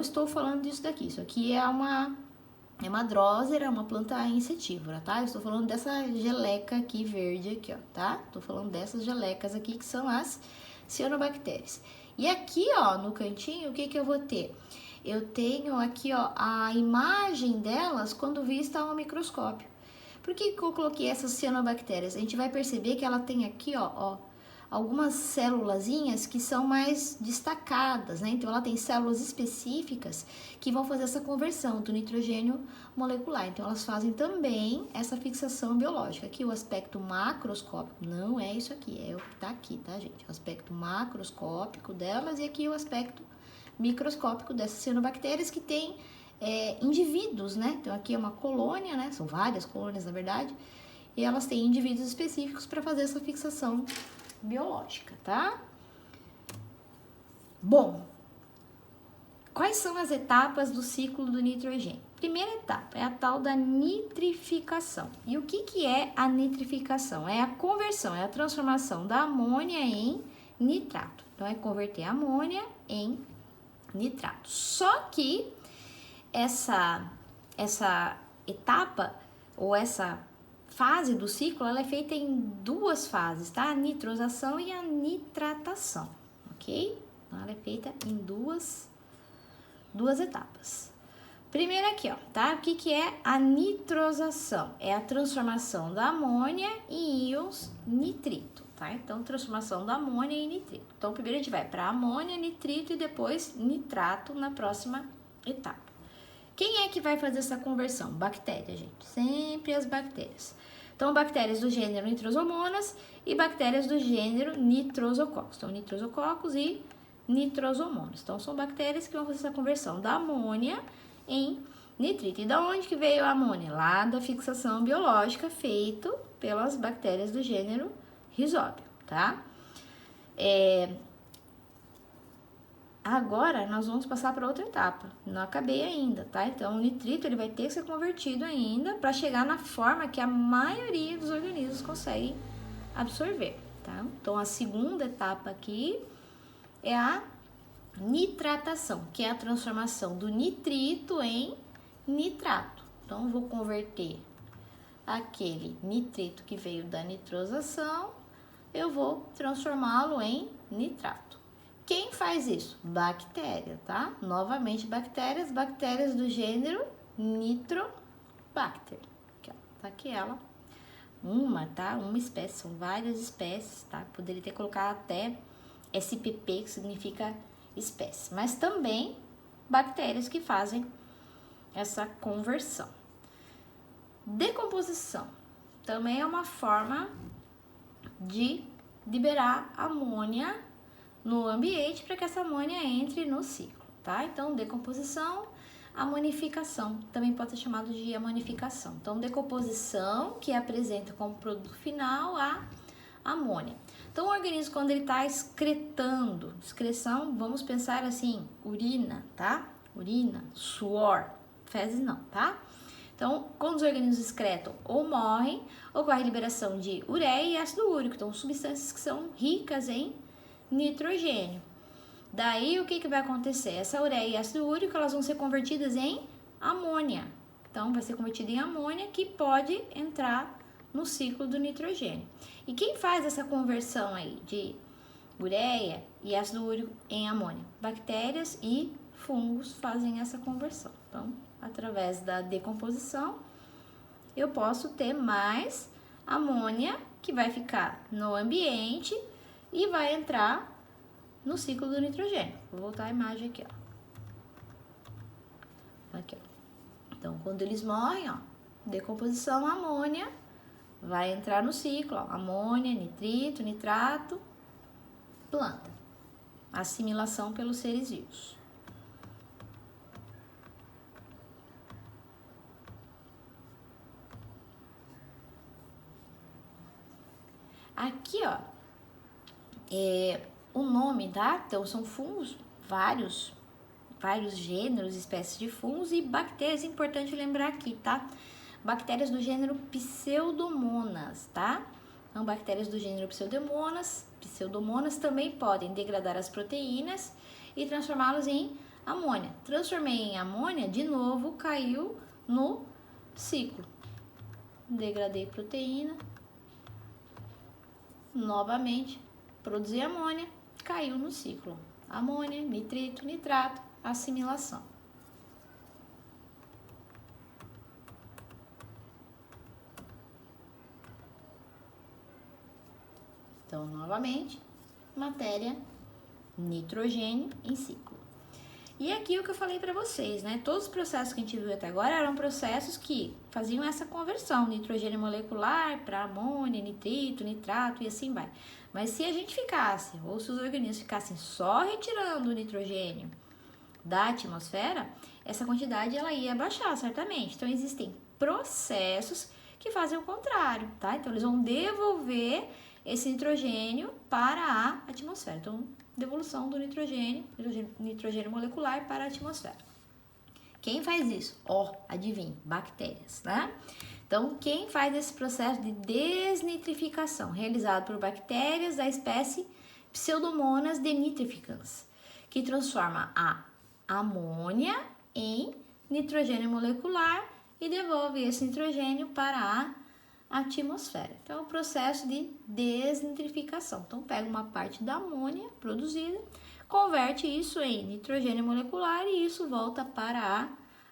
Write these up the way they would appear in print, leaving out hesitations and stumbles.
estou falando disso daqui. Isso aqui é uma drósera, uma planta insetívora, tá? Eu estou falando dessa geleca aqui verde aqui, ó, tá? Estou falando dessas gelecas aqui que são as cianobactérias. E aqui, ó, no cantinho, o que que eu vou ter? Eu tenho aqui, ó, a imagem delas quando vista ao microscópio. Por que que eu coloquei essas cianobactérias? A gente vai perceber que ela tem aqui, ó, algumas célulazinhas que são mais destacadas, né? Então, ela tem células específicas que vão fazer essa conversão do nitrogênio molecular. Então, elas fazem também essa fixação biológica. Aqui, o aspecto macroscópico, não é isso aqui, é o que tá aqui, tá, gente? O aspecto macroscópico delas e aqui o aspecto microscópico dessas cianobactérias que tem indivíduos, né? Então, aqui é uma colônia, né? São várias colônias, na verdade, e elas têm indivíduos específicos para fazer essa fixação biológica, tá? Bom, quais são as etapas do ciclo do nitrogênio? Primeira etapa é a tal da nitrificação. E o que que é a nitrificação? É a conversão, é a transformação da amônia em nitrato. Então, é converter a amônia em nitrato. Só que essa etapa ou essa fase do ciclo, ela é feita em duas fases, tá? A nitrosação e a nitratação, ok? Então, ela é feita em duas etapas. Primeiro aqui, ó, tá? O que que é a nitrosação? É a transformação da amônia em íons nitrito, tá? Então, transformação da amônia em nitrito. Então, primeiro a gente vai para amônia, nitrito e depois nitrato na próxima etapa. Quem é que vai fazer essa conversão? Bactéria, gente. Sempre as bactérias. Então, bactérias do gênero Nitrosomonas e bactérias do gênero Nitrosococcus. Então, Nitrosococcus e Nitrosomonas. Então, são bactérias que vão fazer essa conversão da amônia em nitrito. E da onde que veio a amônia? Lá da fixação biológica feito pelas bactérias do gênero Rhizóbio, tá? Agora, nós vamos passar para outra etapa. Não acabei ainda, tá? Então, o nitrito ele vai ter que ser convertido ainda para chegar na forma que a maioria dos organismos conseguem absorver, tá? Então, a segunda etapa aqui é a nitratação, que é a transformação do nitrito em nitrato. Então, eu vou converter aquele nitrito que veio da nitrosação, eu vou transformá-lo em nitrato. Quem faz isso? Bactéria, tá? Novamente, bactérias do gênero Nitrobacter. Aqui, ó, tá aqui ela. Tá? Uma espécie, são várias espécies, tá? Poderia ter colocado até SPP, que significa espécie. Mas também bactérias que fazem essa conversão. Decomposição. Também é uma forma de liberar amônia no ambiente para que essa amônia entre no ciclo, tá? Então, decomposição, amonificação, também pode ser chamado de amonificação. Então, decomposição, que apresenta como produto final a amônia. Então, o organismo, quando ele está excretando, excreção, vamos pensar assim, urina, tá? Urina, suor, fezes não, tá? Então, quando os organismos excretam ou morrem, ocorre liberação de ureia e ácido úrico, então substâncias que são ricas em nitrogênio. Daí, o que que vai acontecer? Essa ureia e ácido úrico, elas vão ser convertidas em amônia. Então, vai ser convertida em amônia que pode entrar no ciclo do nitrogênio. E quem faz essa conversão aí de ureia e ácido úrico em amônia? Bactérias e fungos fazem essa conversão. Então, através da decomposição, eu posso ter mais amônia que vai ficar no ambiente e vai entrar no ciclo do nitrogênio. Vou voltar a imagem aqui, ó. Aqui, ó. Então, quando eles morrem, ó, decomposição, amônia, vai entrar no ciclo, ó, amônia, nitrito, nitrato, planta. Assimilação pelos seres vivos. Aqui, ó, o nome, tá? Então, são fungos, vários gêneros, espécies de fungos e bactérias, importante lembrar aqui, tá? Bactérias do gênero Pseudomonas, tá? Então, bactérias do gênero Pseudomonas também podem degradar as proteínas e transformá-las em amônia. Transformei em amônia, de novo caiu no ciclo. Degradei proteína, novamente produzi amônia, caiu no ciclo. Amônia, nitrito, nitrato, assimilação. Então, novamente, matéria, nitrogênio em ciclo. E aqui o que eu falei para vocês, né? Todos os processos que a gente viu até agora eram processos que faziam essa conversão, nitrogênio molecular para amônia, nitrito, nitrato e assim vai. Mas se a gente ficasse, ou se os organismos ficassem só retirando o nitrogênio da atmosfera, essa quantidade ela ia baixar, certamente. Então, existem processos que fazem o contrário, tá? Então, eles vão devolver esse nitrogênio para a atmosfera. Então, devolução do nitrogênio molecular para a atmosfera. Quem faz isso? Adivinhe, bactérias, né? Então, quem faz esse processo de desnitrificação, realizado por bactérias da espécie Pseudomonas denitrificans, que transforma a amônia em nitrogênio molecular e devolve esse nitrogênio para a atmosfera. Então, é um processo de desnitrificação. Então, pega uma parte da amônia produzida, converte isso em nitrogênio molecular e isso volta para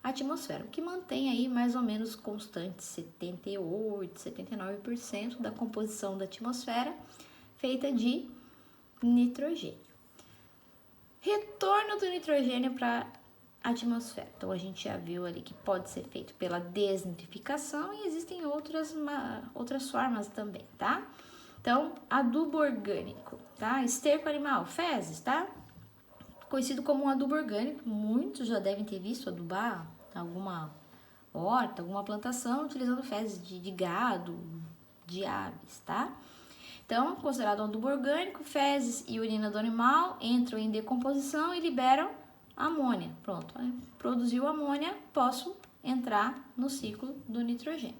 a atmosfera, o que mantém aí mais ou menos constante 78, 79% da composição da atmosfera feita de nitrogênio. Retorno do nitrogênio para a atmosfera. Então, a gente já viu ali que pode ser feito pela desnitrificação e existem outras formas também, tá? Então, adubo orgânico, tá? Esterco animal, fezes, tá? Conhecido como um adubo orgânico, muitos já devem ter visto adubar alguma horta, alguma plantação utilizando fezes de gado, de aves, tá? Então, considerado um adubo orgânico, fezes e urina do animal entram em decomposição e liberam amônia. Pronto, produziu amônia, posso entrar no ciclo do nitrogênio.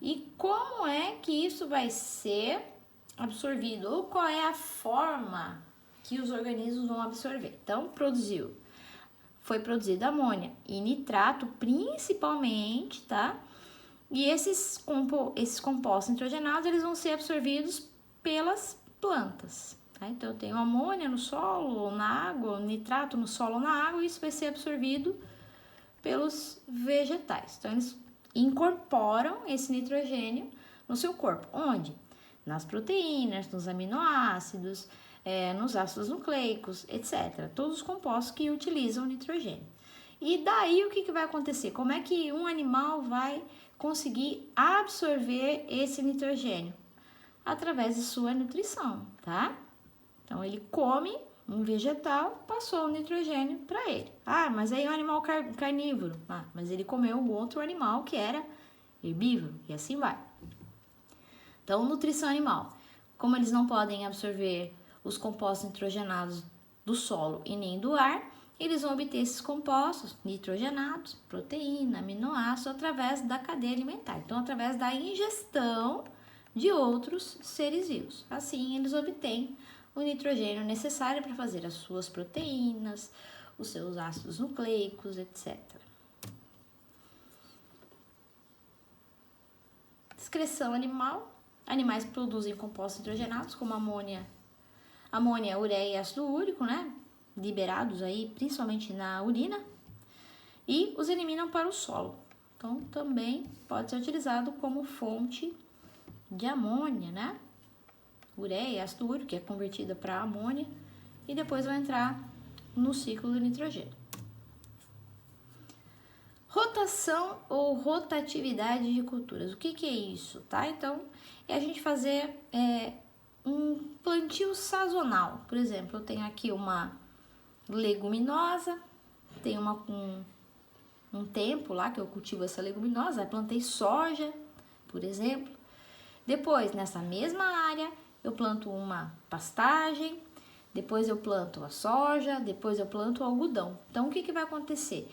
E como é que isso vai ser absorvido? Ou qual é a forma que os organismos vão absorver? Então, foi produzida amônia e nitrato principalmente, tá? E esses compostos nitrogenados, eles vão ser absorvidos pelas plantas, tá? Então, eu tenho amônia no solo ou na água, nitrato no solo ou na água, e isso vai ser absorvido pelos vegetais. Então, eles incorporam esse nitrogênio no seu corpo. Onde? Nas proteínas, nos aminoácidos, nos ácidos nucleicos, etc. Todos os compostos que utilizam nitrogênio. E daí o que vai acontecer? Como é que um animal vai conseguir absorver esse nitrogênio? Através de sua nutrição, tá? Então, ele come um vegetal, passou o nitrogênio para ele. Ah, mas aí é um animal carnívoro. Ah, mas ele comeu um outro animal que era herbívoro, e assim vai. Então, nutrição animal. Como eles não podem absorver os compostos nitrogenados do solo e nem do ar, eles vão obter esses compostos nitrogenados, proteína, aminoácido, através da cadeia alimentar. Então, através da ingestão de outros seres vivos. Assim, eles obtêm o nitrogênio necessário para fazer as suas proteínas, os seus ácidos nucleicos, etc. Excreção animal. Animais produzem compostos nitrogenados, como amônia, ureia e ácido úrico, né? Liberados aí, principalmente na urina, e os eliminam para o solo. Então, também pode ser utilizado como fonte de amônia, né? Ureia, ácido úrico, que é convertida para amônia, e depois vai entrar no ciclo do nitrogênio. Rotação ou rotatividade de culturas. O que é isso, tá? Então, é a gente fazer um plantio sazonal. Por exemplo, eu tenho aqui uma leguminosa, tem um tempo lá que eu cultivo essa leguminosa, plantei soja, por exemplo. Depois, nessa mesma área, eu planto uma pastagem, depois eu planto a soja, depois eu planto o algodão. Então, o que vai acontecer?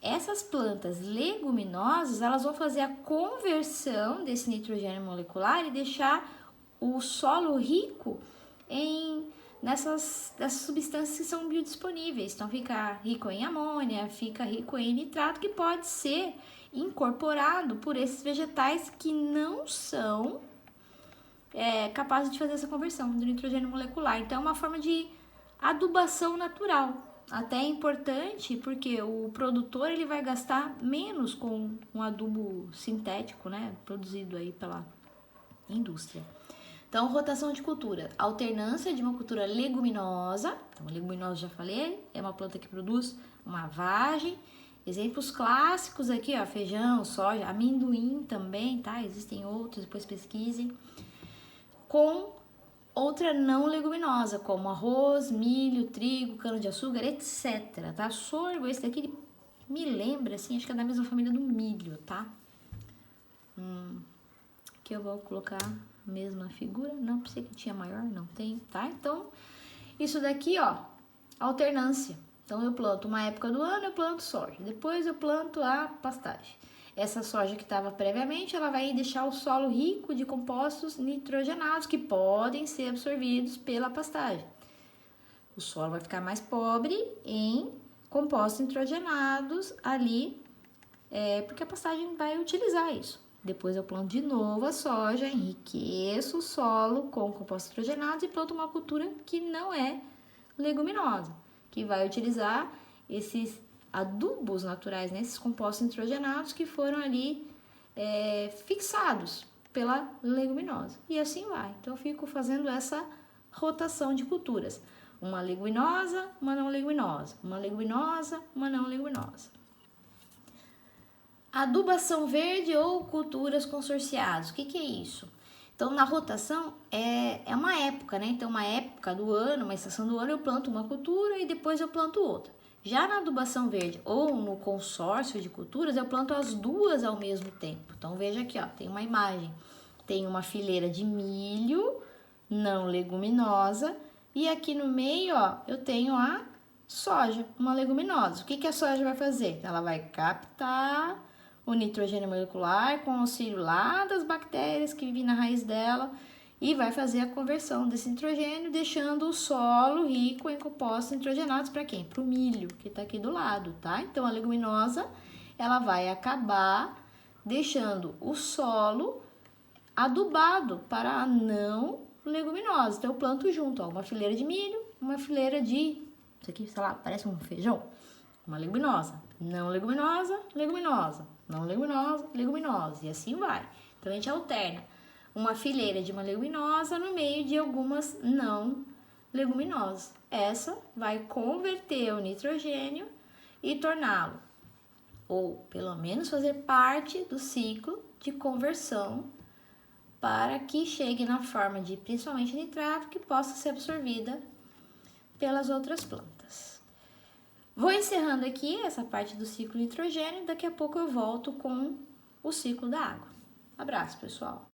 Essas plantas leguminosas, elas vão fazer a conversão desse nitrogênio molecular e deixar o solo rico em dessas substâncias que são biodisponíveis. Então fica rico em amônia, fica rico em nitrato, que pode ser incorporado por esses vegetais que não são capazes de fazer essa conversão do nitrogênio molecular. Então é uma forma de adubação natural. Até é importante porque o produtor ele vai gastar menos com um adubo sintético, né, produzido aí pela indústria. Então, rotação de cultura, alternância de uma cultura leguminosa. Então, leguminosa já falei, é uma planta que produz uma vagem. Exemplos clássicos aqui, ó, feijão, soja, amendoim também, tá? Existem outros, depois pesquisem. Com outra não leguminosa, como arroz, milho, trigo, cana-de-açúcar, etc, tá? Sorgo, esse daqui me lembra, assim, acho que é da mesma família do milho, tá? Aqui eu vou colocar a mesma figura, não pensei que tinha maior, não tem, tá? Então, isso daqui, ó, alternância. Então, eu planto uma época do ano, eu planto soja, depois eu planto a pastagem. Essa soja que estava previamente, ela vai deixar o solo rico de compostos nitrogenados que podem ser absorvidos pela pastagem. O solo vai ficar mais pobre em compostos nitrogenados ali, porque a pastagem vai utilizar isso. Depois eu planto de novo a soja, enriqueço o solo com compostos nitrogenados e planto uma cultura que não é leguminosa, que vai utilizar esses adubos naturais, né? Esses compostos nitrogenados que foram ali fixados pela leguminosa. E assim vai. Então eu fico fazendo essa rotação de culturas. Uma leguminosa, uma não leguminosa. Uma leguminosa, uma não leguminosa. Adubação verde ou culturas consorciadas. O que é isso? Então, na rotação é uma época, né? Então, uma época do ano, uma estação do ano, eu planto uma cultura e depois eu planto outra. Já na adubação verde ou no consórcio de culturas, eu planto as duas ao mesmo tempo. Então, veja aqui, ó, tem uma imagem. Tem uma fileira de milho não leguminosa e aqui no meio, ó, eu tenho a soja, uma leguminosa. O que a soja vai fazer? Ela vai captar o nitrogênio molecular com auxílio lá das bactérias que vivem na raiz dela e vai fazer a conversão desse nitrogênio, deixando o solo rico em compostos nitrogenados para quem? Para o milho, que está aqui do lado, tá? Então, a leguminosa, ela vai acabar deixando o solo adubado para a não leguminosa. Então, eu planto junto, ó, uma fileira de milho, uma fileira de... Isso aqui, sei lá, parece um feijão. Uma leguminosa, não leguminosa, leguminosa, não leguminosa, leguminosa, e assim vai. Então, a gente alterna uma fileira de uma leguminosa no meio de algumas não leguminosas. Essa vai converter o nitrogênio e torná-lo, ou pelo menos fazer parte do ciclo de conversão para que chegue na forma de principalmente nitrato que possa ser absorvida pelas outras plantas. Vou encerrando aqui essa parte do ciclo nitrogênio, daqui a pouco eu volto com o ciclo da água. Abraço, pessoal!